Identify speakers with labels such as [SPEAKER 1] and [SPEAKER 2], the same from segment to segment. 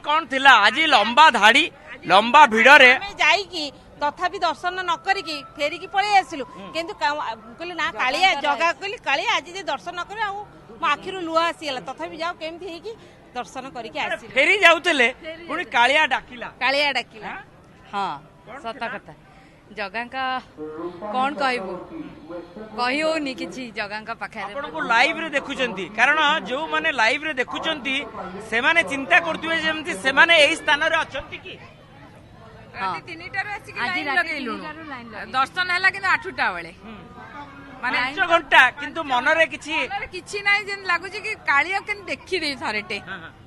[SPEAKER 1] कौन थिला आज लंबा धाड़ी लंबा भिड़ रे
[SPEAKER 2] जाइकी तथापि दर्शन न करिकी फेरिकी पळै आसिलु किंतु कहले ना कालिया जगा कहली कालिया आज जे दर्शन न करे मो आखिरु लुह आसीगला तथापि जाओ केमथि हेकी दर्शन करिकी आसिलु
[SPEAKER 1] फेरी जाउतले पुणी कालिया डाकिला
[SPEAKER 3] हाँ सत कथा जगह का कौन कहबू कही होनी किछि जगह का पाखे
[SPEAKER 1] आपण को लाइव रे देखुचंती कारण जो माने लाइव रे देखुचंती से माने चिंता करथुवे जेमति से माने एही स्थान रे अछंती की
[SPEAKER 3] राति 3टार आसी लाइन लगेलु दर्शन हैला किंतु 8टा बेले
[SPEAKER 1] माने 5 घंटा किंतु मन रे
[SPEAKER 3] किछि नाही जेन लागुची कि कालिया केन देखि दे थरेटे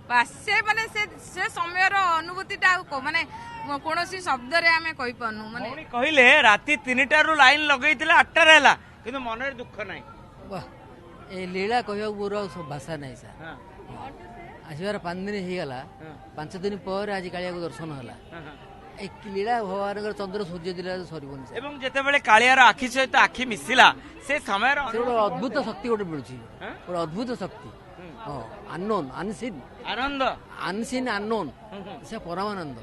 [SPEAKER 3] बस से माने से समय रो अनुभूतिटा माने कोनोसी शब्द रे हमें कहि पनु माने
[SPEAKER 1] कहिले राति 3टा रु लाइन लगैतिला 8टा रे हैला किंतु मन रे दुख नाही
[SPEAKER 4] वाह ए लीला कहया पूरा भाषा नाही सा आसीबार 5 दिन हे गला 5 दिन पर आज कालिया को दर्शन होला एक लीला भगवान चंद्र सूर्य दिला सरीबन
[SPEAKER 1] एवं जेते बेले कालियार आखि सहित आखि मिसिला से समय
[SPEAKER 4] अद्भुत शक्ति गोटे मिलुची गोटे अद्भुत शक्ति अननोन अनसीन
[SPEAKER 1] आनंद
[SPEAKER 4] अनसीन अननोन से परमानंद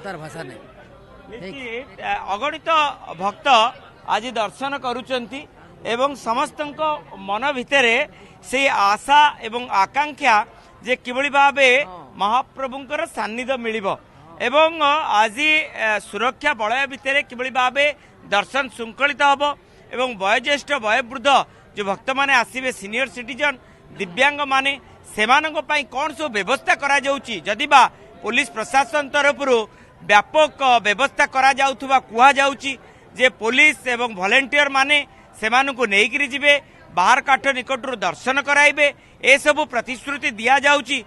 [SPEAKER 4] तार भाषा नहीं
[SPEAKER 1] अगणित भक्त आज दर्शन करुचंती एवं समस्तंको मन भितरे से आशा एवं आकांक्षा जे किबळी भाबे महाप्रभुंकर सान्निध्य मिलिबो एवं आज सुरक्षा बलय भितर किभली भावे दर्शन श्रृंखलित हम एवं वयोज्येष्ठ वयोवृद्ध जो भक्त माने आसीबे सीनियर सिटीजन दिव्यांग माने सेमानंग पई कोन सब व्यवस्था करा जाउची जदि बा पुलिस प्रशासन तरफ व्यापक व्यवस्था करा जाउथुबा कुहा जाउची जे पुलिस एवं वॉलंटियर माने सेमानंको नेइकरी जिबे बाहर काठ निकटरू दर्शन कराइबे ए सब प्रतिश्रुति दिया जाउची।